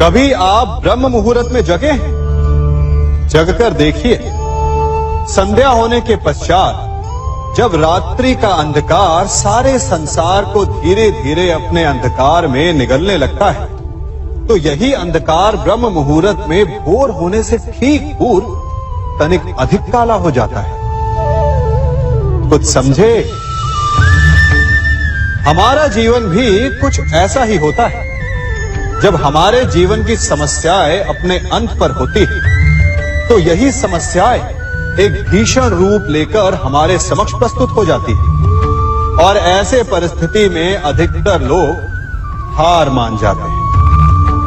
कभी आप ब्रह्म मुहूर्त में जगे? जगकर देखिए, संध्या होने के पश्चात जब रात्रि का अंधकार सारे संसार को धीरे धीरे अपने अंधकार में निगलने लगता है, तो यही अंधकार ब्रह्म मुहूर्त में भोर होने से ठीक पूर्व तनिक अधिक काला हो जाता है। कुछ समझे? हमारा जीवन भी कुछ ऐसा ही होता है। जब हमारे जीवन की समस्याएं अपने अंत पर होती है, तो यही समस्याएं एक भीषण रूप लेकर हमारे समक्ष प्रस्तुत हो जाती है और ऐसे परिस्थिति में अधिकतर लोग हार मान जाते हैं,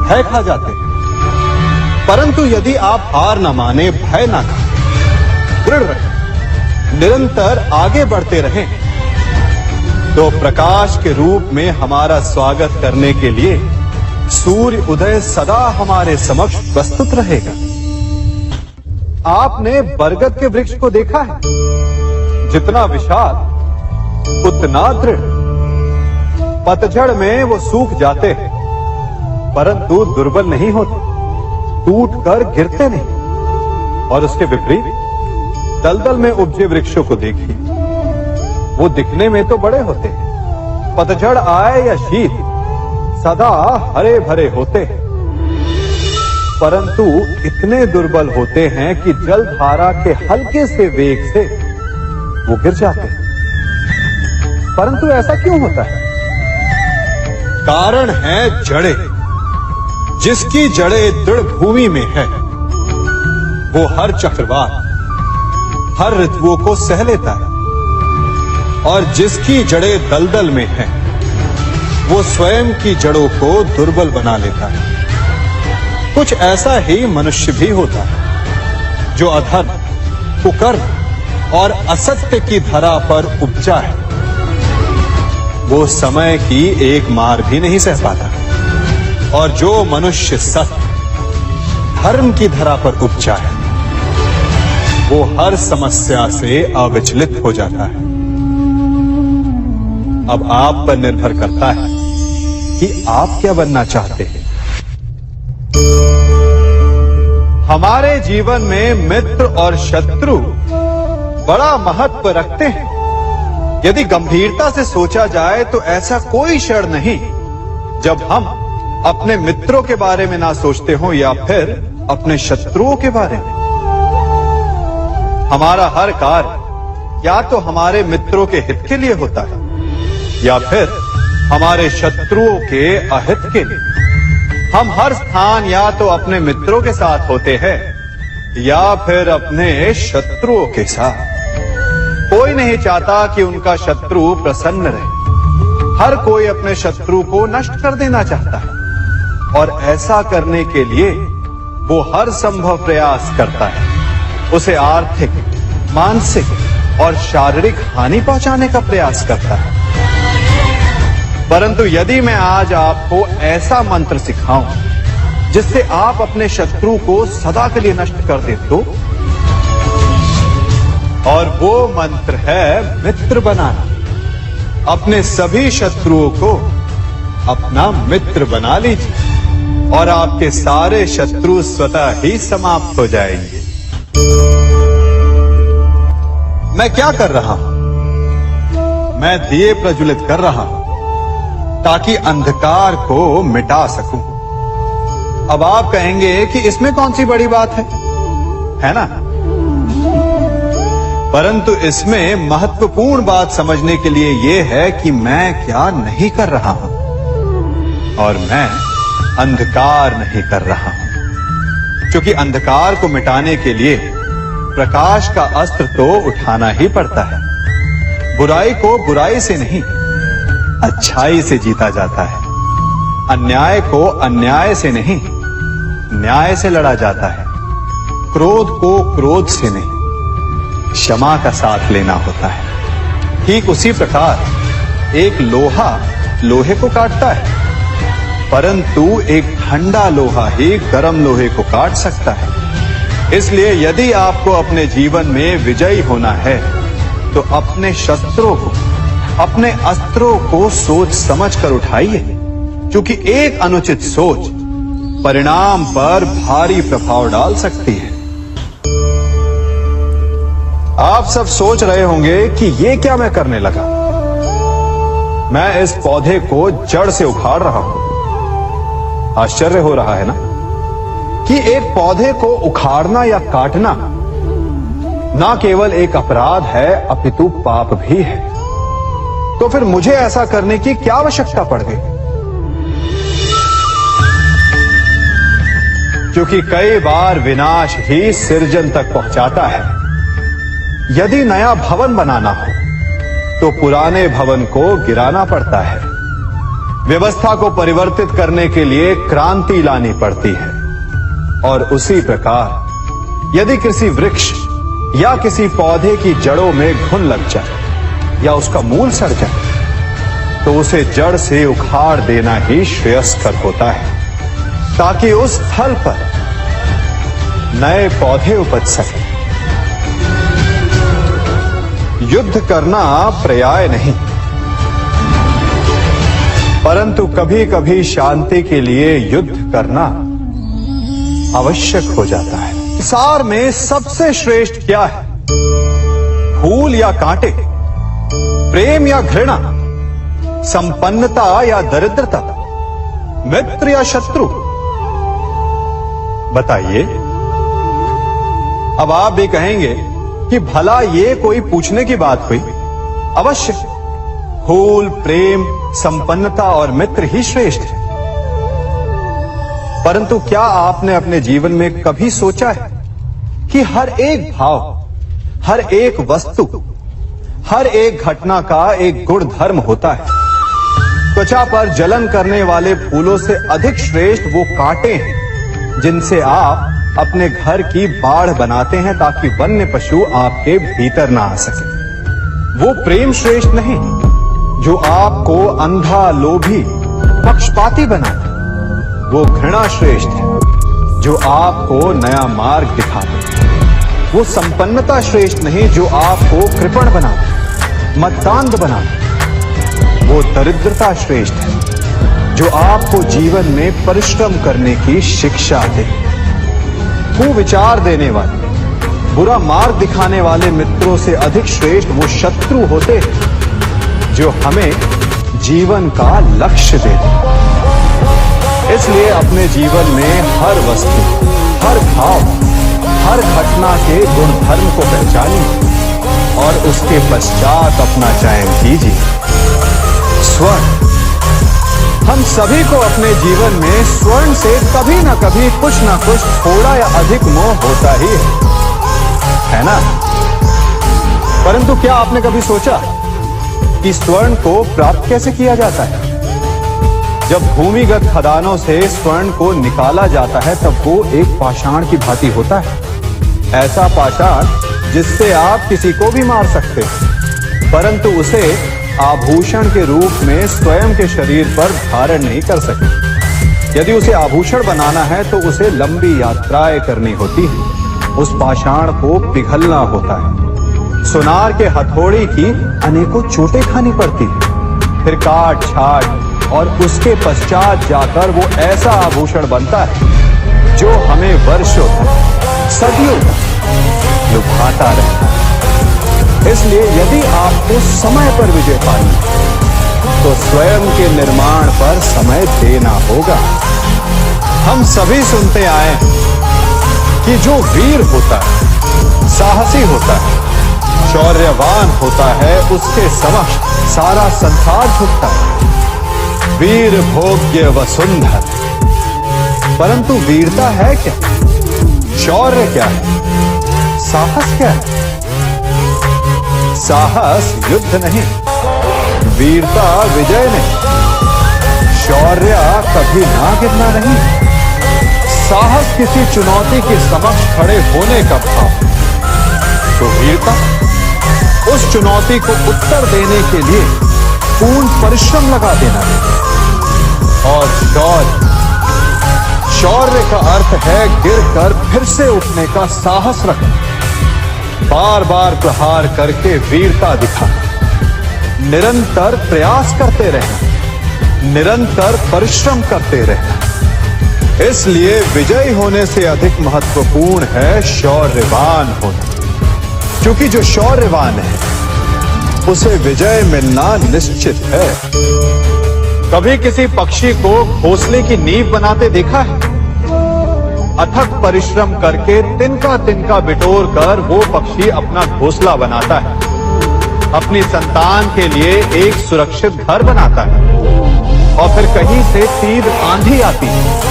भय खा जाते हैं। परंतु यदि आप हार न माने, भय न खाएं, दृढ़ रहें, निरंतर आगे बढ़ते रहें, तो प्रकाश के रूप में हमारा स्वागत करने के लिए सूर्य उदय सदा हमारे समक्ष प्रस्तुत रहेगा। आपने बरगद के वृक्ष को देखा है? जितना विशाल उतना दृढ़। पतझड़ में वो सूख जाते हैं, परंतु दुर्बल नहीं होते, टूटकर गिरते नहीं। और उसके विपरीत दलदल में उपजे वृक्षों को देखिए, वो दिखने में तो बड़े होते हैं, पतझड़ आए या शीत सदा हरे भरे होते हैं, परंतु इतने दुर्बल होते हैं कि जल धारा के हल्के से वेग से वो गिर जाते हैं। परंतु ऐसा क्यों होता है? कारण है जड़ें। जिसकी जड़ें दृढ़ भूमि में है, वो हर चक्रवात, हर ऋतुओं को सह लेता है, और जिसकी जड़ें दलदल में है, वो स्वयं की जड़ों को दुर्बल बना लेता है। कुछ ऐसा ही मनुष्य भी होता है, जो अधर्म, कुकर्म और असत्य की धरा पर उपजा है। वो समय की एक मार भी नहीं सह पाता, और जो मनुष्य सत्य, धर्म की धरा पर उपजा है, वो हर समस्या से अविचलित हो जाता है। अब आप पर निर्भर करता है कि आप क्या बनना चाहते हैं। हमारे जीवन में मित्र और शत्रु बड़ा महत्व रखते हैं। यदि गंभीरता से सोचा जाए तो ऐसा कोई क्षण नहीं जब हम अपने मित्रों के बारे में ना सोचते हो या फिर अपने शत्रुओं के बारे में। हमारा हर कार्य या तो हमारे मित्रों के हित के लिए होता है या फिर हमारे शत्रुओं के अहित के लिए। हम हर स्थान या तो अपने मित्रों के साथ होते हैं या फिर अपने शत्रुओं के साथ। कोई नहीं चाहता कि उनका शत्रु प्रसन्न रहे। हर कोई अपने शत्रु को नष्ट कर देना चाहता है, और ऐसा करने के लिए वो हर संभव प्रयास करता है। उसे आर्थिक, मानसिक और शारीरिक हानि पहुंचाने का प्रयास करता है। परंतु यदि मैं आज आपको ऐसा मंत्र सिखाऊं जिससे आप अपने शत्रु को सदा के लिए नष्ट कर दे तो, और वो मंत्र है मित्र बनाना। अपने सभी शत्रुओं को अपना मित्र बना लीजिए और आपके सारे शत्रु स्वतः ही समाप्त हो जाएंगे। मैं क्या कर रहा हूं? मैं दिए प्रज्वलित कर रहा हूं ताकि अंधकार को मिटा सकूं। अब आप कहेंगे कि इसमें कौन सी बड़ी बात है ना? परंतु इसमें महत्वपूर्ण बात समझने के लिए यह है कि मैं क्या नहीं कर रहा हूं, और मैं अंधकार नहीं कर रहा हूं। क्योंकि अंधकार को मिटाने के लिए प्रकाश का अस्त्र तो उठाना ही पड़ता है। बुराई को बुराई से नहीं, अच्छाई से जीता जाता है। अन्याय को अन्याय से नहीं, न्याय से लड़ा जाता है। क्रोध को क्रोध से नहीं, क्षमा का साथ लेना होता है। ठीक उसी प्रकार एक लोहा लोहे को काटता है, परंतु एक ठंडा लोहा ही गर्म लोहे को काट सकता है। इसलिए यदि आपको अपने जीवन में विजयी होना है तो अपने शस्त्रों को, अपने अस्त्रों को सोच समझ कर उठाइए, क्योंकि एक अनुचित सोच परिणाम पर भारी प्रभाव डाल सकती है। आप सब सोच रहे होंगे कि ये क्या मैं करने लगा। मैं इस पौधे को जड़ से उखाड़ रहा हूं। आश्चर्य हो रहा है ना कि एक पौधे को उखाड़ना या काटना ना केवल एक अपराध है अपितु पाप भी है। तो फिर मुझे ऐसा करने की क्या आवश्यकता पड़ गई? क्योंकि कई बार विनाश ही सृजन तक पहुंचाता है। यदि नया भवन बनाना हो तो पुराने भवन को गिराना पड़ता है। व्यवस्था को परिवर्तित करने के लिए क्रांति लानी पड़ती है। और उसी प्रकार यदि किसी वृक्ष या किसी पौधे की जड़ों में घुन लग जाए या उसका मूल सड़ जाए तो उसे जड़ से उखाड़ देना ही श्रेयस्कर होता है, ताकि उस स्थल पर नए पौधे उपज सके। युद्ध करना पर्याय नहीं, परंतु कभी कभी शांति के लिए युद्ध करना आवश्यक हो जाता है। सार में सबसे श्रेष्ठ क्या है? फूल या कांटे, प्रेम या घृणा, संपन्नता या दरिद्रता, मित्र या शत्रु? बताइए। अब आप भी कहेंगे कि भला ये कोई पूछने की बात हुई? अवश्य, फूल, प्रेम, संपन्नता और मित्र ही श्रेष्ठ है। परंतु क्या आपने अपने जीवन में कभी सोचा है कि हर एक भाव, हर एक वस्तु, हर एक घटना का एक गुण धर्म होता है? त्वचा पर जलन करने वाले फूलों से अधिक श्रेष्ठ वो कांटे हैं जिनसे आप अपने घर की बाढ़ बनाते हैं ताकि वन्य पशु आपके भीतर ना आ सके। वो प्रेम श्रेष्ठ नहीं जो आपको अंधा, लोभी, पक्षपाती बनाता। वो घृणा श्रेष्ठ है जो आपको नया मार्ग दिखाते। वो संपन्नता श्रेष्ठ नहीं जो आपको कृपण बनाते, मतदान बनाते। वो दरिद्रता श्रेष्ठ है जो आपको जीवन में परिश्रम करने की शिक्षा दे। कुविचार देने वाले, बुरा मार्ग दिखाने वाले मित्रों से अधिक श्रेष्ठ वो शत्रु होते हैं जो हमें जीवन का लक्ष्य देते। इसलिए अपने जीवन में हर वस्तु, हर भाव, हर घटना के गुण धर्म को पहचानिए और उसके पश्चात अपना चयन कीजिए। स्वर्ण, हम सभी को अपने जीवन में स्वर्ण से कभी ना कभी कुछ ना कुछ थोड़ा या अधिक मोह होता ही है ना? परंतु क्या आपने कभी सोचा कि स्वर्ण को प्राप्त कैसे किया जाता है? जब भूमिगत खदानों से स्वर्ण को निकाला जाता है तब वो एक पाषाण की भांति होता है। ऐसा पाषाण जिससे आप किसी को भी मार सकते हैं, परंतु उसे आभूषण के रूप में स्वयं के शरीर पर धारण नहीं कर सकते। यदि उसे आभूषण बनाना है तो उसे लंबी यात्राएं करनी होती है। उस पाषाण को पिघलना होता है। सुनार के हथौड़ी की अनेकों चोटें खानी पड़ती है, फिर काट छाट और उसके पश्चात जाकर वो ऐसा आभूषण बनता है जो हमें वर्षों तक, सदियों तक लुभाता रहता है। इसलिए यदि आपको समय पर विजय पानी तो स्वयं के निर्माण पर समय देना होगा। हम सभी सुनते आए कि जो वीर होता है, साहसी होता है, शौर्यवान होता है, उसके समक्ष सारा संसार झुकता है। वीर भोग्य वसुंधर। परंतु वीरता है क्या? शौर्य क्या है? साहस क्या है? साहस युद्ध नहीं, वीरता विजय नहीं, शौर्य कभी ना गिरना नहीं, साहस किसी चुनौती के समक्ष खड़े होने का भाव। तो वीरता उस चुनौती को उत्तर देने के लिए पूर्ण परिश्रम लगा देना है। और शौर्य का अर्थ है गिरकर फिर से उठने का साहस रखना, बार बार प्रहार करके वीरता दिखाना, निरंतर प्रयास करते रहना, निरंतर परिश्रम करते रहना। इसलिए विजयी होने से अधिक महत्वपूर्ण है शौर्यवान होना, क्योंकि जो शौर्यवान है उसे विजय मिलना निश्चित है। कभी किसी पक्षी को घोंसले की नींव बनाते देखा है? अथक परिश्रम करके तिनका तिनका बिटोर कर वो पक्षी अपना घोंसला बनाता है, अपनी संतान के लिए एक सुरक्षित घर बनाता है। और फिर कहीं से तीव्र आंधी आती है,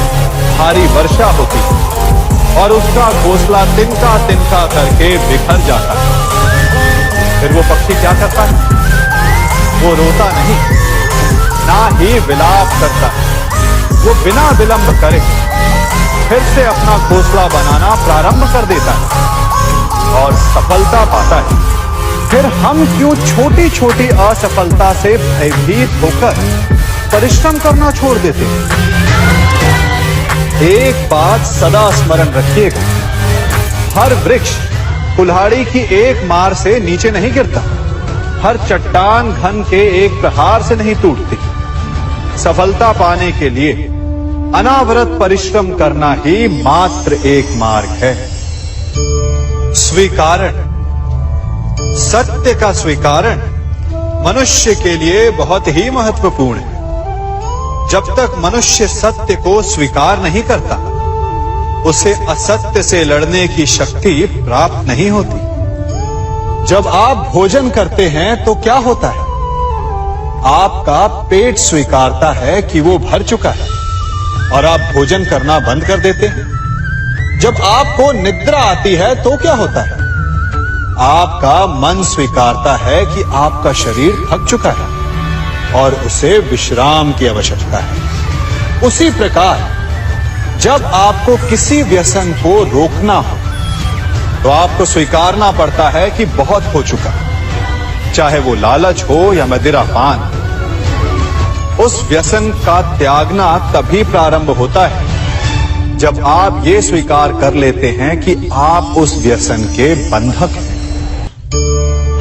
भारी वर्षा होती है और उसका घोंसला तिनका तिनका करके बिखर जाता है। फिर वो पक्षी क्या करता है? वो रोता नहीं, ना ही विलाप करता है, वो बिना विलंब करे फिर से अपना घोंसला बनाना प्रारंभ कर देता है और सफलता पाता है। फिर हम क्यों छोटी छोटी असफलता से भयभीत होकर परिश्रम करना छोड़ देते हैं? एक बात सदा स्मरण रखिएगा, हर वृक्ष कुल्हाड़ी की एक मार से नीचे नहीं गिरता, हर चट्टान घन के एक प्रहार से नहीं टूटती। सफलता पाने के लिए अनावरत परिश्रम करना ही मात्र एक मार्ग है। स्वीकारण, सत्य का स्वीकारण मनुष्य के लिए बहुत ही महत्वपूर्ण है। जब तक मनुष्य सत्य को स्वीकार नहीं करता, उसे असत्य से लड़ने की शक्ति प्राप्त नहीं होती। जब आप भोजन करते हैं तो क्या होता है? आपका पेट स्वीकारता है कि वो भर चुका है और आप भोजन करना बंद कर देते हैं। जब आपको निद्रा आती है तो क्या होता है? आपका मन स्वीकारता है कि आपका शरीर थक चुका है और उसे विश्राम की आवश्यकता है। उसी प्रकार जब आपको किसी व्यसन को रोकना हो तो आपको स्वीकारना पड़ता है कि बहुत हो चुका, चाहे वो लालच हो या मदिरापान। उस व्यसन का त्यागना तभी प्रारंभ होता है जब आप ये स्वीकार कर लेते हैं कि आप उस व्यसन के बंधक हैं।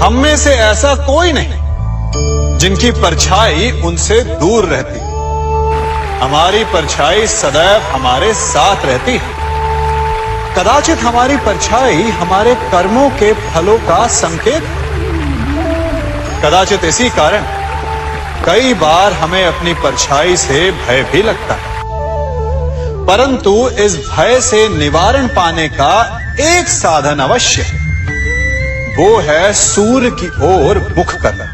हम में से ऐसा कोई नहीं जिनकी परछाई उनसे दूर रहती। हमारी परछाई सदैव हमारे साथ रहती है। कदाचित हमारी परछाई हमारे कर्मों के फलों का संकेत, कदाचित इसी कारण कई बार हमें अपनी परछाई से भय भी लगता है। परंतु इस भय से निवारण पाने का एक साधन अवश्य है, वो है सूर्य की ओर मुख करना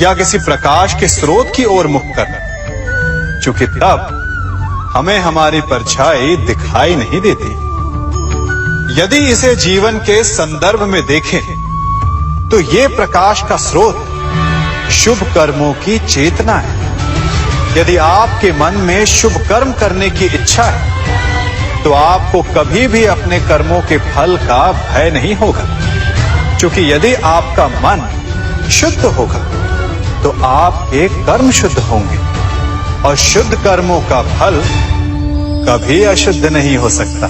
या किसी प्रकाश के स्रोत की ओर मुख करना, क्योंकि तब हमें हमारी परछाई दिखाई नहीं देती। यदि इसे जीवन के संदर्भ में देखें तो ये प्रकाश का स्रोत शुभ कर्मों की चेतना है। यदि आपके मन में शुभ कर्म करने की इच्छा है तो आपको कभी भी अपने कर्मों के फल का भय नहीं होगा, क्योंकि यदि आपका मन शुद्ध होगा तो आपके कर्म शुद्ध होंगे और शुद्ध कर्मों का फल कभी अशुद्ध नहीं हो सकता।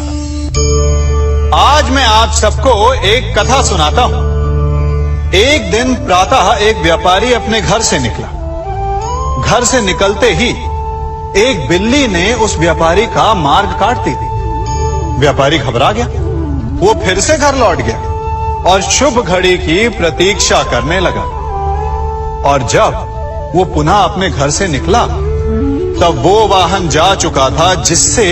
आज मैं आप सबको एक कथा सुनाता हूं। एक दिन प्रातः एक व्यापारी अपने घर से निकला। घर से निकलते ही एक बिल्ली ने उस व्यापारी का मार्ग काट दी। व्यापारी घबरा गया, वो फिर से घर लौट गया और शुभ घड़ी की प्रतीक्षा करने लगा। और जब वो पुनः अपने घर से निकला तब वो वाहन जा चुका था जिससे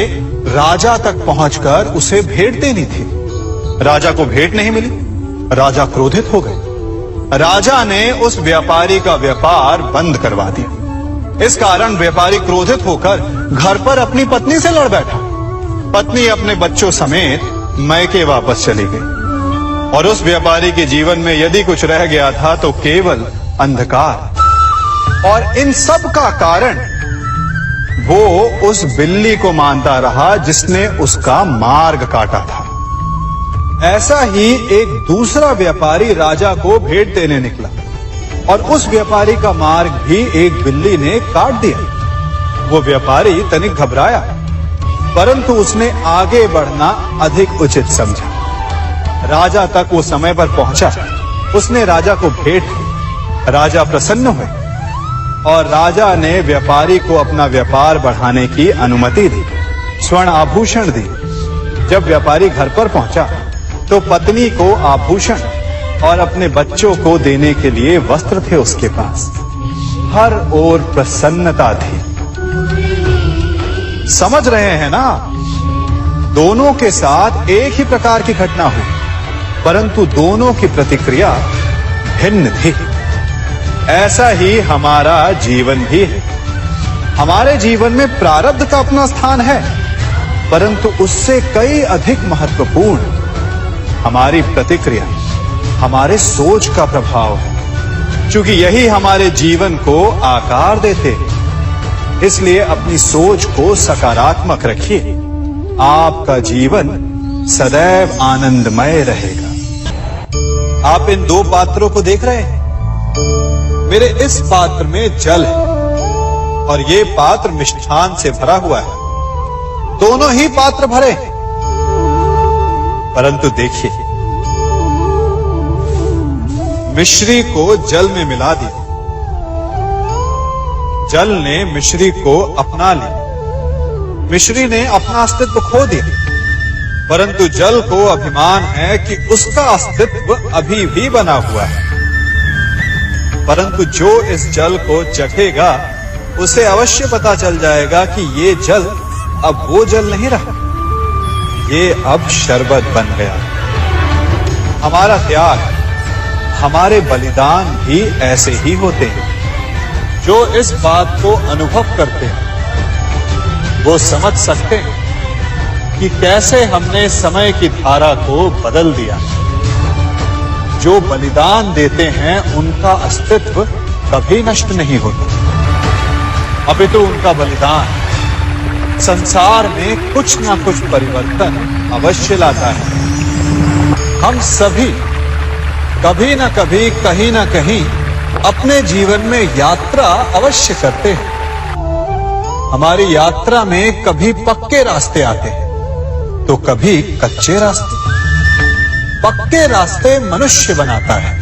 राजा तक पहुंचकर उसे भेंट देनी थी। राजा को भेंट नहीं मिली। राजा क्रोधित हो गए। राजा ने उस व्यापारी का व्यापार बंद करवा दिया। इस कारण व्यापारी क्रोधित होकर घर पर अपनी पत्नी से लड़ बैठा। पत्नी अपने बच्चों समेत मैके वापस चली गई और उस व्यापारी के जीवन में यदि कुछ रह गया था तो केवल अंधकार। और इन सब का कारण वो उस बिल्ली को मानता रहा जिसने उसका मार्ग काटा था। ऐसा ही एक दूसरा व्यापारी राजा को भेंट देने निकला और उस व्यापारी का मार्ग भी एक बिल्ली ने काट दिया। वो व्यापारी तनिक घबराया, परंतु उसने आगे बढ़ना अधिक उचित समझा। राजा तक वो समय पर पहुंचा। उसने राजा को भेंट की। राजा प्रसन्न हुए और राजा ने व्यापारी को अपना व्यापार बढ़ाने की अनुमति दी। स्वर्ण आभूषण दिए। जब व्यापारी घर पर पहुंचा तो पत्नी को आभूषण और अपने बच्चों को देने के लिए वस्त्र थे उसके पास। हर ओर प्रसन्नता थी। समझ रहे हैं ना, दोनों के साथ एक ही प्रकार की घटना हुई, परंतु दोनों की प्रतिक्रिया भिन्न थी। ऐसा ही हमारा जीवन भी है। हमारे जीवन में प्रारब्ध का अपना स्थान है, परंतु उससे कई अधिक महत्वपूर्ण हमारी प्रतिक्रिया, हमारे सोच का प्रभाव है। क्योंकि यही हमारे जीवन को आकार देते हैं। इसलिए अपनी सोच को सकारात्मक रखिए। आपका जीवन सदैव आनंदमय रहेगा। आप इन दो पात्रों को देख रहे हैं। मेरे इस पात्र में जल है और ये पात्र मिष्ठान से भरा हुआ है। दोनों ही पात्र भरे हैं, परंतु देखिए, मिश्री को जल में मिला दिया। जल ने मिश्री को अपना लिया। मिश्री ने अपना अस्तित्व खो दिया, परंतु जल को अभिमान है कि उसका अस्तित्व अभी भी बना हुआ है। परंतु जो इस जल को चखेगा उसे अवश्य पता चल जाएगा कि ये जल अब वो जल नहीं रहा, ये अब शरबत बन गया। हमारा त्याग, हमारे बलिदान भी ऐसे ही होते हैं। जो इस बात को अनुभव करते हैं वो समझ सकते हैं कि कैसे हमने समय की धारा को बदल दिया। जो बलिदान देते हैं उनका अस्तित्व कभी नष्ट नहीं होता, अपितु उनका बलिदान संसार में कुछ ना कुछ परिवर्तन अवश्य लाता है। हम सभी कभी ना कभी, कहीं ना कहीं अपने जीवन में यात्रा अवश्य करते हैं। हमारी यात्रा में कभी पक्के रास्ते आते हैं तो कभी कच्चे रास्ते। पक्के रास्ते मनुष्य बनाता है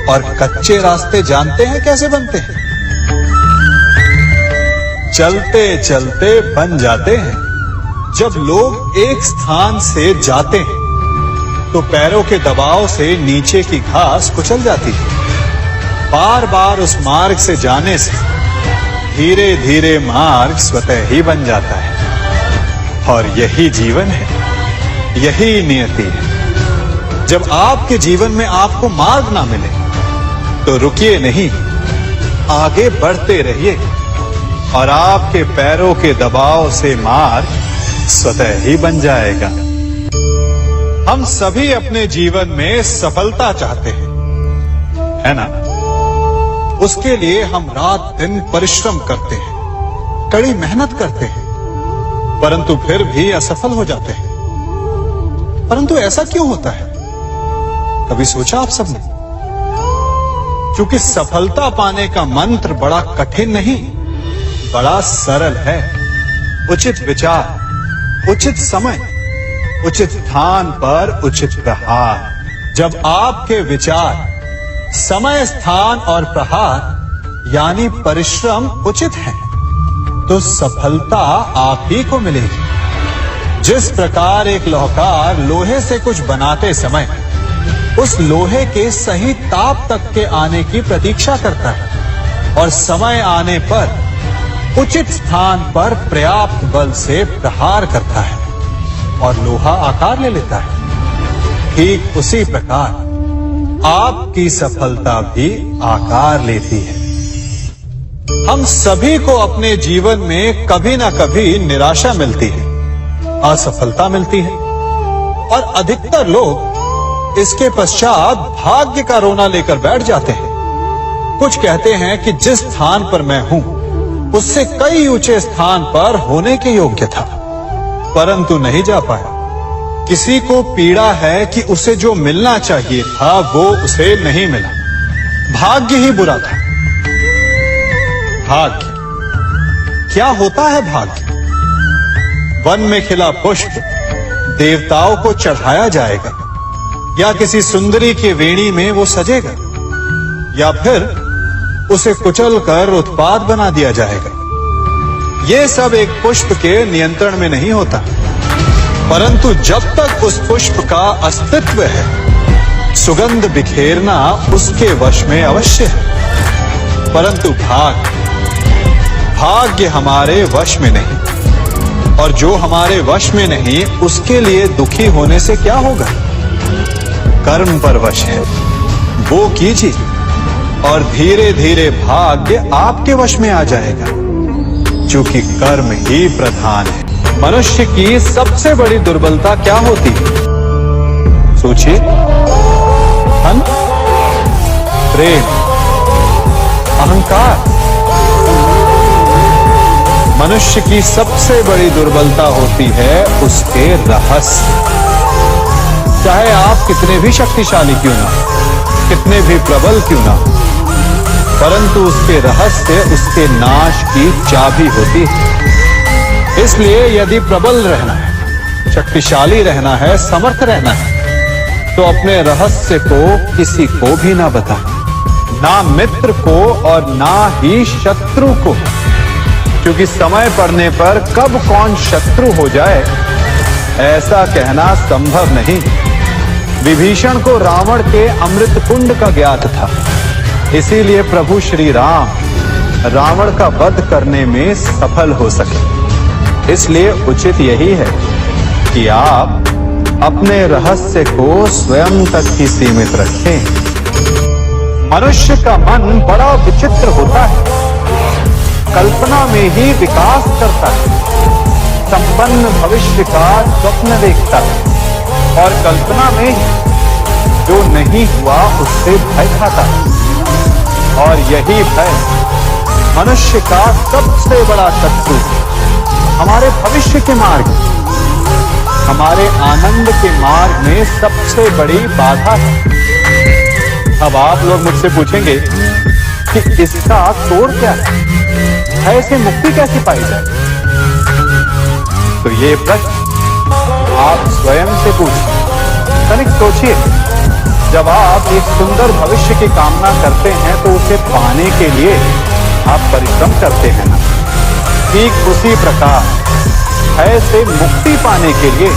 और कच्चे रास्ते जानते हैं कैसे बनते हैं? चलते चलते बन जाते हैं। जब लोग एक स्थान से जाते हैं तो पैरों के दबाव से नीचे की घास कुचल जाती है। बार बार उस मार्ग से जाने से धीरे धीरे मार्ग स्वतः ही बन जाता है। और यही जीवन है, यही नियति है। जब आपके जीवन में आपको मार्ग ना मिले तो रुकिए नहीं, आगे बढ़ते रहिए और आपके पैरों के दबाव से मार्ग स्वतः ही बन जाएगा। हम सभी अपने जीवन में सफलता चाहते हैं, है ना? उसके लिए हम रात दिन परिश्रम करते हैं, कड़ी मेहनत करते हैं, परंतु फिर भी असफल हो जाते हैं। परंतु ऐसा क्यों होता है? कभी सोचा आप सबने? क्योंकि सफलता पाने का मंत्र बड़ा कठिन नहीं, बड़ा सरल है। उचित विचार, उचित समय, उचित स्थान पर उचित प्रहार। जब आपके विचार, समय, स्थान और प्रहार यानी परिश्रम उचित है तो सफलता आप ही को मिलेगी। जिस प्रकार एक लोहार लोहे से कुछ बनाते समय उस लोहे के सही ताप तक के आने की प्रतीक्षा करता है और समय आने पर उचित स्थान पर पर्याप्त बल से प्रहार करता है और लोहा आकार ले लेता है, ठीक उसी प्रकार आपकी सफलता भी आकार लेती है। हम सभी को अपने जीवन में कभी ना कभी निराशा मिलती है, असफलता मिलती है और अधिकतर लोग इसके पश्चात भाग्य का रोना लेकर बैठ जाते हैं। कुछ कहते हैं कि जिस स्थान पर मैं हूं उससे कई ऊंचे स्थान पर होने के योग्य था, परंतु नहीं जा पाया। किसी को पीड़ा है कि उसे जो मिलना चाहिए था वो उसे नहीं मिला, भाग्य ही बुरा था। भाग्य क्या होता है? भाग्य वन में खिला पुष्प देवताओं को चढ़ाया जाएगा या किसी सुंदरी की वेणी में वो सजेगा या फिर उसे कुचल कर उत्पाद बना दिया जाएगा ये सब एक पुष्प के नियंत्रण में नहीं होता, परंतु जब तक उस पुष्प का अस्तित्व है, सुगंध बिखेरना उसके वश में अवश्य है। परंतु भाग्य हमारे वश में नहीं, और जो हमारे वश में नहीं उसके लिए दुखी होने से क्या होगा। कर्म पर वश है, वो कीजिए और धीरे धीरे भाग्य आपके वश में आ जाएगा, क्योंकि कर्म ही प्रधान है। मनुष्य की सबसे बड़ी दुर्बलता क्या होती है? सोचिए। धन, प्रेम, अहंकार। मनुष्य की सबसे बड़ी दुर्बलता होती है उसके रहस्य। चाहे आप कितने भी शक्तिशाली क्यों ना, कितने भी प्रबल क्यों ना, परंतु उसके रहस्य उसके नाश की चाबी होती है। इसलिए यदि प्रबल रहना है, शक्तिशाली रहना है, समर्थ रहना है, तो अपने रहस्य को किसी को भी ना बता, ना मित्र को और ना ही शत्रु को, क्योंकि समय पड़ने पर कब कौन शत्रु हो जाए ऐसा कहना संभव नहीं। विभीषण को रावण के अमृत कुंड का ज्ञात था, इसीलिए प्रभु श्री राम रावण का वध करने में सफल हो सके। इसलिए उचित यही है कि आप अपने रहस्य को स्वयं तक ही सीमित रखें। मनुष्य का मन बड़ा विचित्र होता है, कल्पना में ही विकास करता है, संपन्न भविष्य का स्वप्न देखता है, और कल्पना में जो नहीं हुआ उससे भय खाता है। और यही भय मनुष्य का सबसे बड़ा शत्रु हमारे भविष्य के मार्ग, हमारे आनंद के मार्ग में सबसे बड़ी बाधा है। अब आप लोग मुझसे पूछेंगे कि इसका तोड़ क्या है, भय से मुक्ति कैसे पाई जाए? तो ये प्रश्न आप स्वयं से पूछिए। तनिक सोचिए, जब आप एक सुंदर भविष्य की कामना करते हैं तो उसे पाने के लिए आप परिश्रम करते हैं ना? ठीक उसी प्रकार भय से मुक्ति पाने के लिए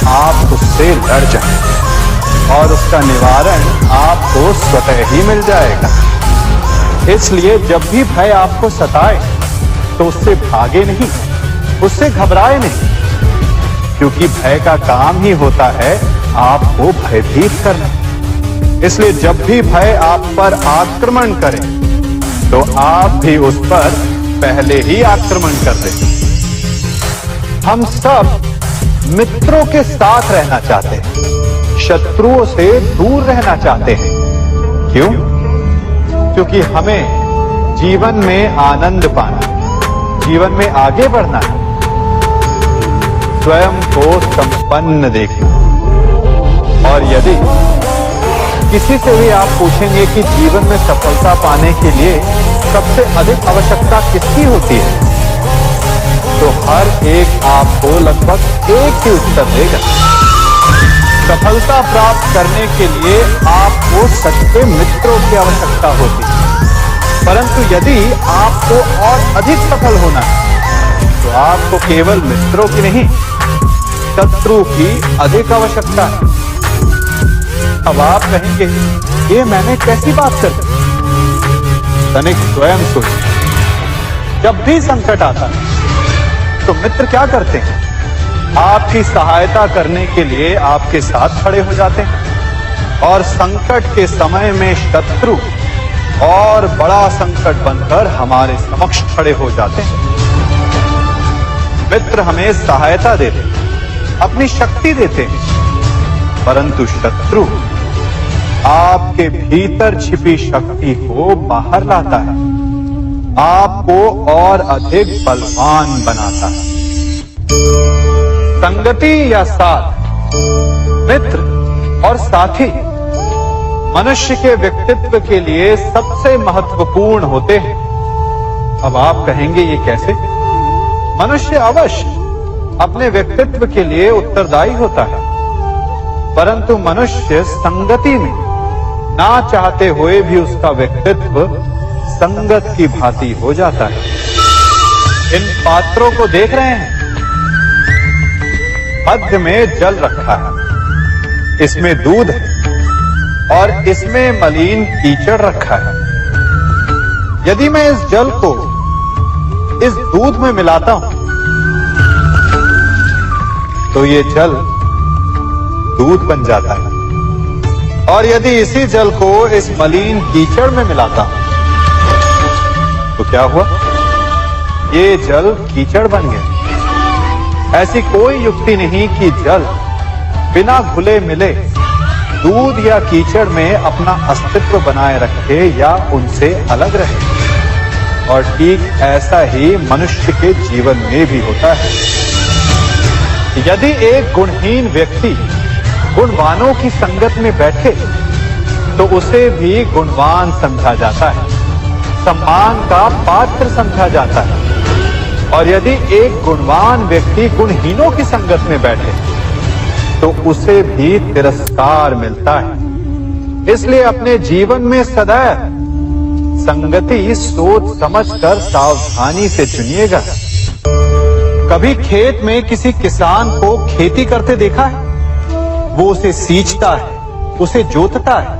आप उससे लड़ जाएं और उसका निवारण आपको स्वतः ही मिल जाएगा। इसलिए जब भी भय आपको सताए तो उससे भागे नहीं, उससे घबराए नहीं, क्योंकि भय का काम ही होता है आपको भयभीत करना। इसलिए जब भी भय आप पर आक्रमण करे तो आप भी उस पर पहले ही आक्रमण कर दें। हम सब मित्रों के साथ रहना चाहते हैं, शत्रुओं से दूर रहना चाहते हैं। क्यों? क्योंकि हमें जीवन में आनंद पाना, जीवन में आगे बढ़ना है, स्वयं को संपन्न देखना। और यदि किसी से भी आप पूछेंगे कि जीवन में सफलता पाने के लिए सबसे अधिक आवश्यकता किसकी होती है, तो हर एक आपको लगभग एक ही उत्तर देगा। सफलता प्राप्त करने के लिए आपको सच्चे मित्रों की आवश्यकता होती है। परंतु यदि आपको और अधिक सफल होना है तो आपको केवल मित्रों की नहीं, शत्रु की अधिक आवश्यकता है। अब आप कहेंगे ये मैंने कैसी बात कर दी? तनिक स्वयं सोचिए। जब भी संकट आता है तो मित्र क्या करते हैं? आपकी सहायता करने के लिए आपके साथ खड़े हो जाते हैं, और संकट के समय में शत्रु और बड़ा संकट बनकर हमारे समक्ष खड़े हो जाते हैं। मित्र हमें सहायता देते हैं, अपनी शक्ति देते हैं, परंतु शत्रु आपके भीतर छिपी शक्ति को बाहर लाता है, आपको और अधिक बलवान बनाता है। संगति या साथ, मित्र और साथी मनुष्य के व्यक्तित्व के लिए सबसे महत्वपूर्ण होते हैं। अब आप कहेंगे ये कैसे? मनुष्य अवश्य अपने व्यक्तित्व के लिए उत्तरदायी होता है, परंतु मनुष्य संगति में ना चाहते हुए भी उसका व्यक्तित्व संगत की भांति हो जाता है। इन पात्रों को देख रहे हैं? मध्य में जल रखा है, इसमें दूध है और इसमें मलिन कीचड़ रखा है। यदि मैं इस जल को इस दूध में मिलाता हूं तो ये जल दूध बन जाता है, और यदि इसी जल को इस मलिन कीचड़ में मिलाता हूं तो क्या हुआ? ये जल कीचड़ बन गया। ऐसी कोई युक्ति नहीं कि जल बिना घुले मिले दूध या कीचड़ में अपना अस्तित्व बनाए रखे या उनसे अलग रहे। और ठीक ऐसा ही मनुष्य के जीवन में भी होता है। यदि एक गुणहीन व्यक्ति गुणवानों की संगत में बैठे तो उसे भी गुणवान समझा जाता है, सम्मान का पात्र समझा जाता है। और यदि एक गुणवान व्यक्ति गुणहीनों की संगत में बैठे तो उसे भी तिरस्कार मिलता है। इसलिए अपने जीवन में सदैव संगति सोच समझकर सावधानी से चुनिएगा। कभी खेत में किसी किसान को खेती करते देखा है? वो उसे सींचता है, उसे जोतता है,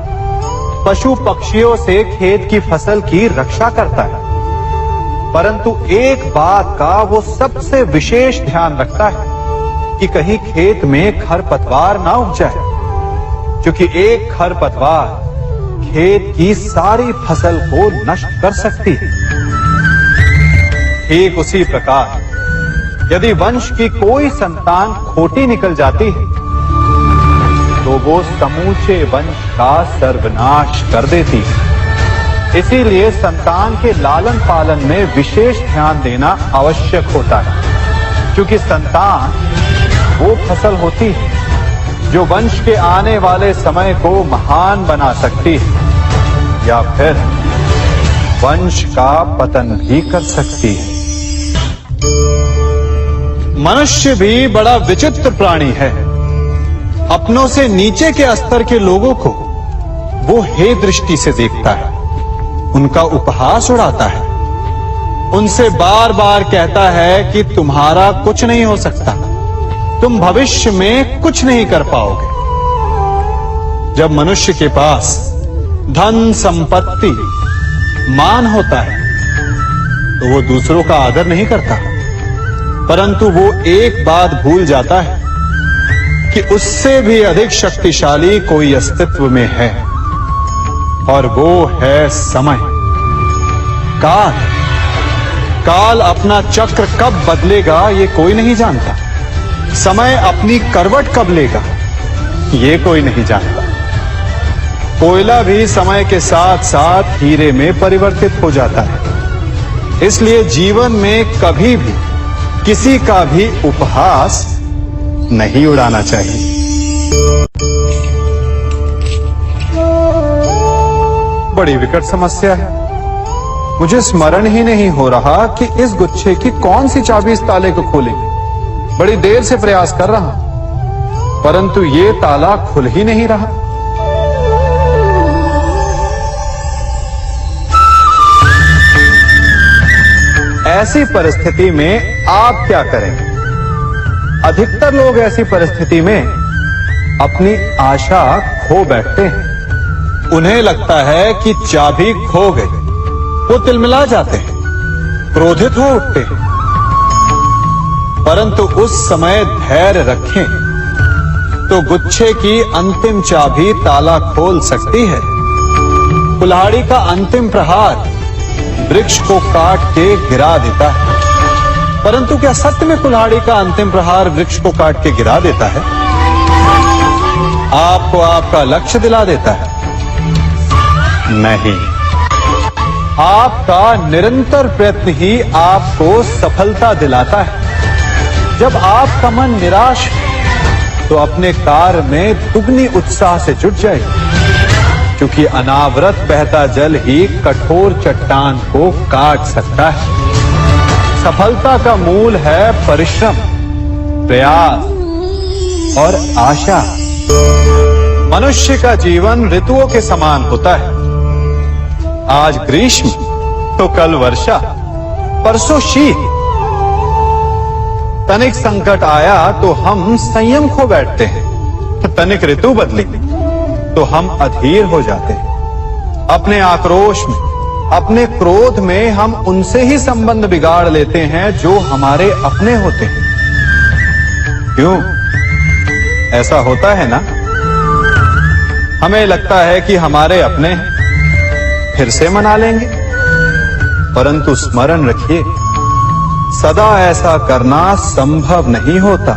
पशु पक्षियों से खेत की फसल की रक्षा करता है। परंतु एक बात का वो सबसे विशेष ध्यान रखता है कि कहीं खेत में खरपतवार ना उग जाए, क्योंकि एक खरपतवार खेत की सारी फसल को नष्ट कर सकती है। ठीक उसी प्रकार यदि वंश की कोई संतान खोटी निकल जाती है तो वो समूचे वंश का सर्वनाश कर देती है। इसीलिए संतान के लालन पालन में विशेष ध्यान देना आवश्यक होता है, क्योंकि संतान वो फसल होती है जो वंश के आने वाले समय को महान बना सकती है या फिर वंश का पतन भी कर सकती है। मनुष्य भी बड़ा विचित्र प्राणी है। अपनों से नीचे के स्तर के लोगों को वो हे दृष्टि से देखता है, उनका उपहास उड़ाता है, उनसे बार बार कहता है कि तुम्हारा कुछ नहीं हो सकता, तुम भविष्य में कुछ नहीं कर पाओगे। जब मनुष्य के पास धन संपत्ति मान होता है तो वो दूसरों का आदर नहीं करता, परंतु वो एक बात भूल जाता है कि उससे भी अधिक शक्तिशाली कोई अस्तित्व में है, और वो है समय। काल काल अपना चक्र कब बदलेगा ये कोई नहीं जानता। समय अपनी करवट कब लेगा ये कोई नहीं जानता। कोयला भी समय के साथ साथ हीरे में परिवर्तित हो जाता है। इसलिए जीवन में कभी भी किसी का भी उपहास नहीं उड़ाना चाहिए। बड़ी विकट समस्या है। मुझे स्मरण ही नहीं हो रहा कि इस गुच्छे की कौन सी चाबी इस ताले को खोलेगी। बड़ी देर से प्रयास कर रहा हूं, परंतु ये ताला खुल ही नहीं रहा। ऐसी परिस्थिति में आप क्या करेंगे? अधिकतर लोग ऐसी परिस्थिति में अपनी आशा खो बैठते हैं। उन्हें लगता है कि चाबी खो गई। वो तिलमिला जाते हैं, क्रोधित हो उठते हैं। परंतु उस समय धैर्य रखें तो गुच्छे की अंतिम चाबी ताला खोल सकती है। कुल्हाड़ी का अंतिम प्रहार वृक्ष को काट के गिरा देता है, परंतु क्या सत्य में कुल्हाड़ी का अंतिम प्रहार वृक्ष को काट के गिरा देता है? आपको आपका लक्ष्य दिला देता है? नहीं, आपका निरंतर प्रयत्न ही आपको सफलता दिलाता है। जब आपका मन निराश है तो अपने कार्य में दुगनी उत्साह से जुट जाए, क्योंकि अनावरत बहता जल ही कठोर चट्टान को काट सकता है। सफलता का मूल है परिश्रम, प्रयास और आशा। मनुष्य का जीवन ऋतुओं के समान होता है। आज ग्रीष्म तो कल वर्षा, परसों शीत तनिक संकट आया तो हम संयम खो बैठते हैं, तनिक ऋतु बदली तो हम अधीर हो जाते हैं। अपने आक्रोश में, अपने क्रोध में हम उनसे ही संबंध बिगाड़ लेते हैं जो हमारे अपने होते हैं। क्यों ऐसा होता है ना? हमें लगता है कि हमारे अपने हैं, फिर से मना लेंगे, परंतु स्मरण रखिए, सदा ऐसा करना संभव नहीं होता।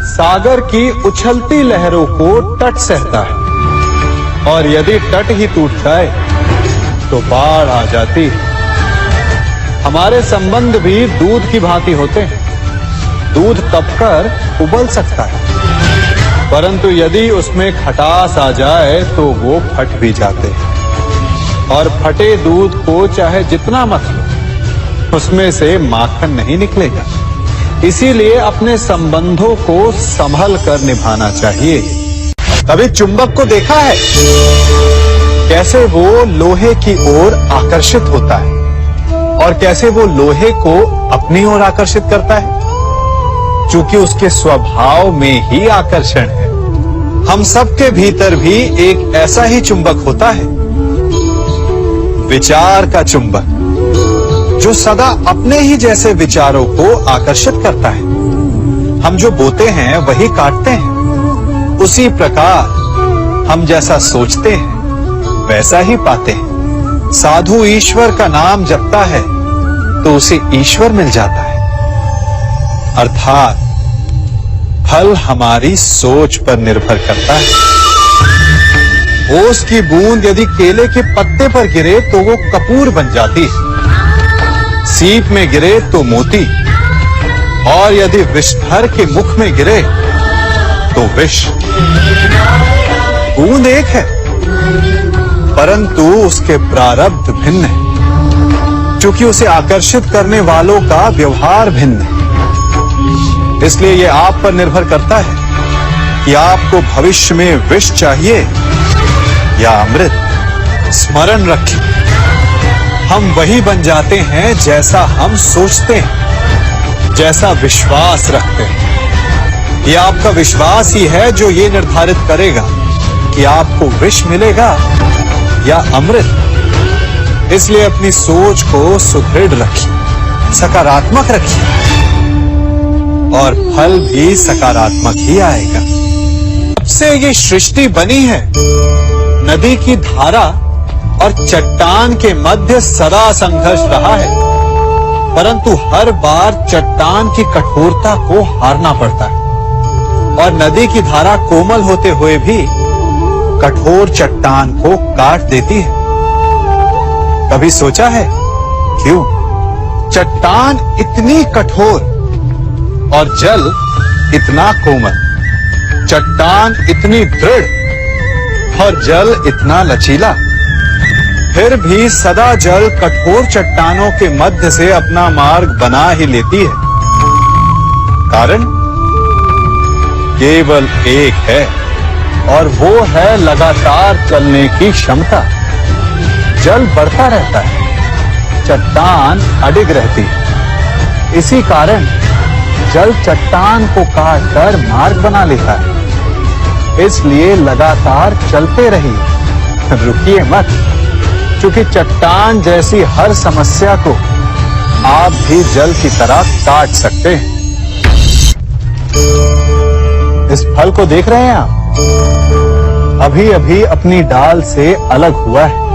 सागर की उछलती लहरों को तट सहता है, और यदि तट ही टूट जाए तो बाढ़ आ जाती है। हमारे संबंध भी दूध की भांति होते हैं। दूध तपकर उबल सकता है, परंतु यदि उसमें खटास आ जाए तो वो फट भी जाते हैं। और फटे दूध को चाहे जितना मत लो, उसमें से माखन नहीं निकलेगा। इसीलिए अपने संबंधों को संभल कर निभाना चाहिए। कभी चुंबक को देखा है कैसे वो लोहे की ओर आकर्षित होता है, और कैसे वो लोहे को अपनी ओर आकर्षित करता है? चूंकि उसके स्वभाव में ही आकर्षण है। हम सबके भीतर भी एक ऐसा ही चुंबक होता है, विचार का चुंबक, जो सदा अपने ही जैसे विचारों को आकर्षित करता है। हम जो बोते हैं वही काटते हैं। उसी प्रकार हम जैसा सोचते हैं वैसा ही पाते हैं। साधु ईश्वर का नाम जपता है तो उसे ईश्वर मिल जाता है। अर्थात फल हमारी सोच पर निर्भर करता है। ओस की बूंद यदि केले के पत्ते पर गिरे तो वो कपूर बन जाती है। सीप में गिरे तो मोती, और यदि विषधर के मुख में गिरे तो विष। बूंद एक है, परंतु उसके प्रारब्ध भिन्न है, क्योंकि उसे आकर्षित करने वालों का व्यवहार भिन्न है। इसलिए यह आप पर निर्भर करता है कि आपको भविष्य में विष चाहिए या अमृत। स्मरण रखें, हम वही बन जाते हैं जैसा हम सोचते हैं, जैसा विश्वास रखते हैं। यह आपका विश्वास ही है जो ये निर्धारित करेगा कि आपको विष मिलेगा या अमृत। इसलिए अपनी सोच को सुदृढ़ रखिए, सकारात्मक रखिए, और फल भी सकारात्मक ही आएगा। जब से ये सृष्टि बनी है, नदी की धारा और चट्टान के मध्य सदा संघर्ष रहा है, परंतु हर बार चट्टान की कठोरता को हारना पड़ता है, और नदी की धारा कोमल होते हुए भी कठोर चट्टान को काट देती है। कभी सोचा है क्यों? चट्टान इतनी कठोर और जल इतना कोमल, चट्टान इतनी दृढ़ और जल इतना लचीला, फिर भी सदा जल कठोर चट्टानों के मध्य से अपना मार्ग बना ही लेती है। कारण केवल एक है, और वो है लगातार चलने की क्षमता। जल बढ़ता रहता है, चट्टान अडिग रहती है। इसी कारण जल चट्टान को काटकर मार्ग बना लेता है। इसलिए लगातार चलते रहिए, रुकिए मत, क्योंकि चट्टान जैसी हर समस्या को आप भी जल की तरह काट सकते हैं। इस फल को देख रहे हैं आप? अभी अभी अपनी डाल से अलग हुआ है।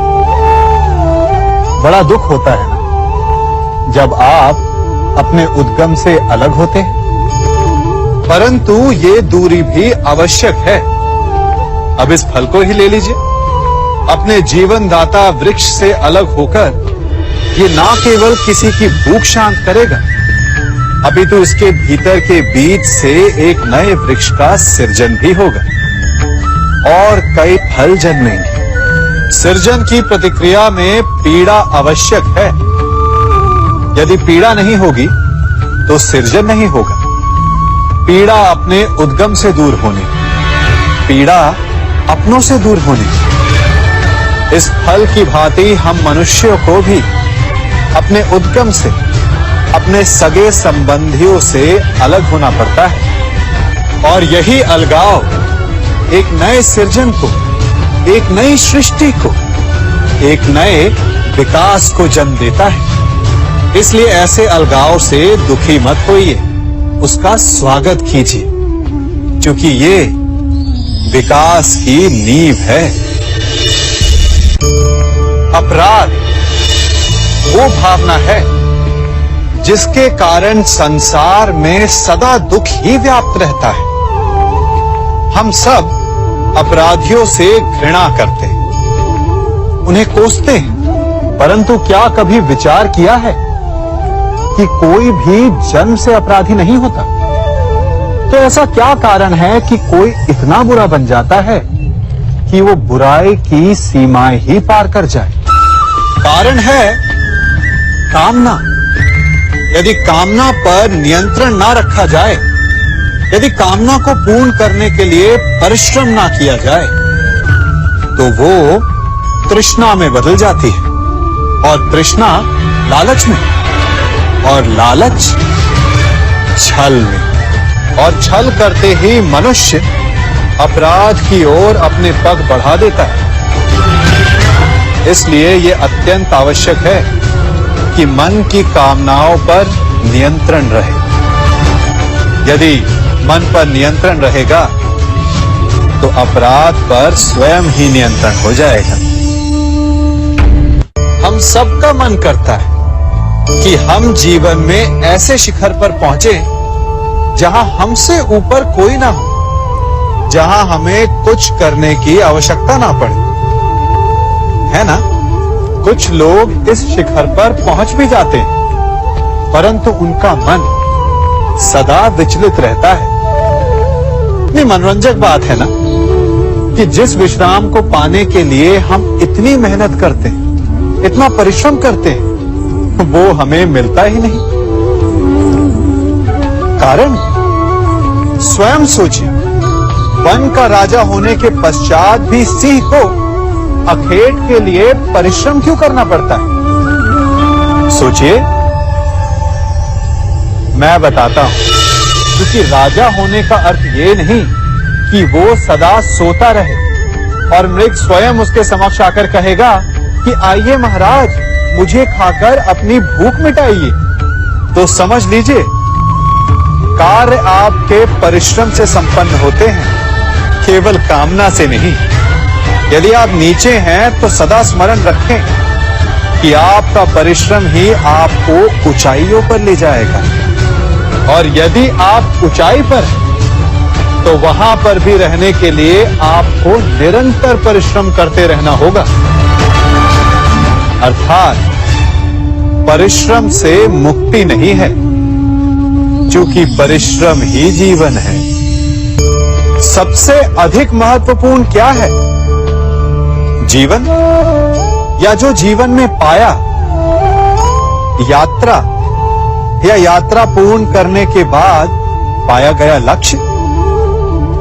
बड़ा दुख होता है ना जब आप अपने उद्गम से अलग होते हैं, परंतु ये दूरी भी आवश्यक है। अब इस फल को ही ले लीजिए। अपने जीवन दाता वृक्ष से अलग होकर ये ना केवल किसी की भूख शांत करेगा, अभी तो इसके भीतर के बीज से एक नए वृक्ष का सृजन भी होगा और कई फल जन्मेंगे। सृजन की प्रतिक्रिया में पीड़ा आवश्यक है। यदि पीड़ा नहीं होगी तो सृजन नहीं होगा। पीड़ा अपने उद्गम से दूर होने, पीड़ा अपनों से दूर होने। इस फल की भांति हम मनुष्यों को भी अपने उद्गम से, अपने सगे संबंधियों से अलग होना पड़ता है। और यही अलगाव एक नए सृजन को, एक नई सृष्टि को, एक नए विकास को जन्म देता है। इसलिए ऐसे अलगाव से दुखी मत होइए, उसका स्वागत कीजिए, क्योंकि ये विकास की नींव है। अपराध वो भावना है जिसके कारण संसार में सदा दुख ही व्याप्त रहता है। हम सब अपराधियों से घृणा करते हैं, उन्हें कोसते हैं, परंतु क्या कभी विचार किया है कि कोई भी जन्म से अपराधी नहीं होता? तो ऐसा क्या कारण है कि कोई इतना बुरा बन जाता है कि वो बुराई की सीमाएं ही पार कर जाए? कारण है कामना। यदि कामना पर नियंत्रण ना रखा जाए, यदि कामना को पूर्ण करने के लिए परिश्रम ना किया जाए, तो वो तृष्णा में बदल जाती है, और तृष्णा लालच में, और लालच छल में, और छल करते ही मनुष्य अपराध की ओर अपने पग बढ़ा देता है। इसलिए यह अत्यंत आवश्यक है कि मन की कामनाओं पर नियंत्रण रहे। यदि मन पर नियंत्रण रहेगा तो अपराध पर स्वयं ही नियंत्रण हो जाएगा। हम सबका मन करता है कि हम जीवन में ऐसे शिखर पर पहुंचे जहां हमसे ऊपर कोई ना हो, जहां हमें कुछ करने की आवश्यकता ना पड़े, है ना? कुछ लोग इस शिखर पर पहुंच भी जाते हैं, परंतु उनका मन सदा विचलित रहता है। इतनी मनोरंजक बात है ना कि जिस विश्राम को पाने के लिए हम इतनी मेहनत करते हैं, इतना परिश्रम करते हैं, वो हमें मिलता ही नहीं। कारण स्वयं सोचिए, वन का राजा होने के पश्चात भी सिंह को अखेट के लिए परिश्रम क्यों करना पड़ता है? सोचिए। मैं बताता हूं, क्योंकि राजा होने का अर्थ ये नहीं कि वो सदा सोता रहे और मृग स्वयं उसके समक्ष आकर कहेगा कि आइए महाराज, मुझे खाकर अपनी भूख मिटाइए। तो समझ लीजिए, कार्य आपके परिश्रम से संपन्न होते हैं, केवल कामना से नहीं। यदि आप नीचे हैं तो सदा स्मरण रखें कि आपका परिश्रम ही आपको ऊंचाइयों पर ले जाएगा, और यदि आप ऊंचाई पर हैं तो वहां पर भी रहने के लिए आपको निरंतर परिश्रम करते रहना होगा। अर्थात परिश्रम से मुक्ति नहीं है, क्योंकि परिश्रम ही जीवन है। सबसे अधिक महत्वपूर्ण क्या है? जीवन, या जो जीवन में पाया, यात्रा, या यात्रा पूर्ण करने के बाद पाया गया लक्ष्य,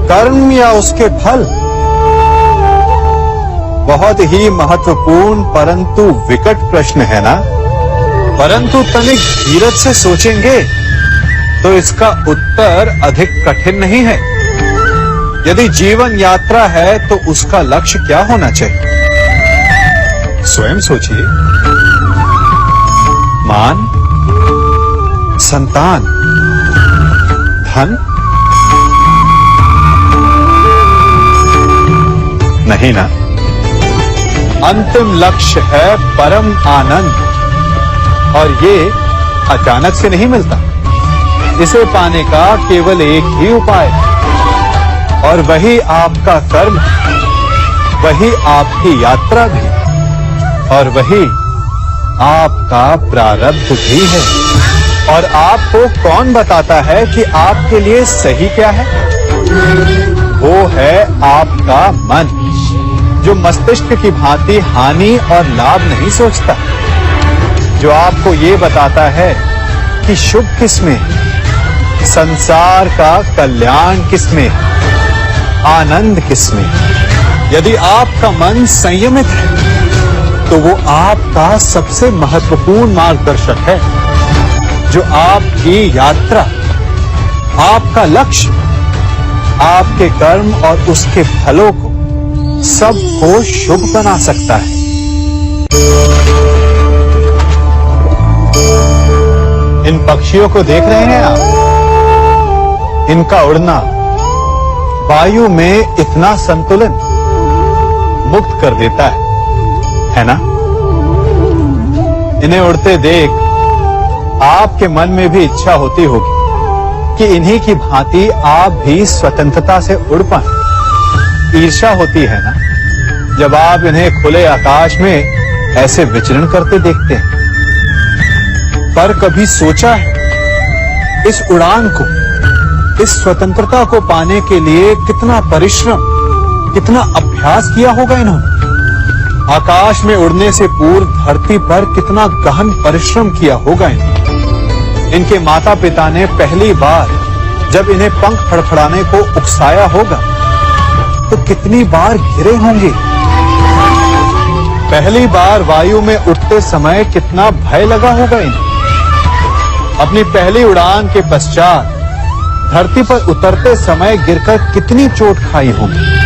कर्म या उसके फल? बहुत ही महत्वपूर्ण परंतु विकट प्रश्न है ना? परंतु तनिक धीरज से सोचेंगे तो इसका उत्तर अधिक कठिन नहीं है। यदि जीवन यात्रा है तो उसका लक्ष्य क्या होना चाहिए? स्वयं सोचिए। मान, संतान, धन? नहीं ना। अंतिम लक्ष्य है परम आनंद, और ये अचानक से नहीं मिलता। इसे पाने का केवल एक ही उपाय, और वही आपका कर्म, वही आपकी यात्रा भी, और वही आपका प्रारब्ध भी है। और आपको कौन बताता है कि आपके लिए सही क्या है? वो है आपका मन, जो मस्तिष्क की भांति हानि और लाभ नहीं सोचता, जो आपको ये बताता है कि शुभ किसमें, संसार का कल्याण किसमें, आनंद किसमें। यदि आपका मन संयमित है तो वो आपका सबसे महत्वपूर्ण मार्गदर्शक है, जो आपकी यात्रा, आपका लक्ष्य, आपके कर्म और उसके फलों को सबको शुभ बना सकता है। इन पक्षियों को देख रहे हैं आप? इनका उड़ना वायु में इतना संतुलन मुक्त कर देता है ना? इन्हें उड़ते देख आपके मन में भी इच्छा होती होगी कि इन्हीं की भांति आप भी स्वतंत्रता से उड़ पाएं। ईर्ष्या होती है ना जब आप इन्हें खुले आकाश में ऐसे विचरण करते देखते हैं। पर कभी सोचा है इस उड़ान को, इस स्वतंत्रता को पाने के लिए कितना परिश्रम, कितना अभ्यास किया होगा इन्होंने? आकाश में उड़ने से पूर्व धरती पर कितना गहन परिश्रम किया होगा इन्होंने। इनके माता पिता ने पहली बार जब इन्हें पंख फड़फड़ाने को उकसाया होगा तो कितनी बार घिरे होंगे। पहली बार वायु में उड़ते समय कितना भय लगा होगा इन्हें। अपनी पहली उड़ान के पश्चात धरती पर उतरते समय गिरकर कितनी चोट खाई होगी।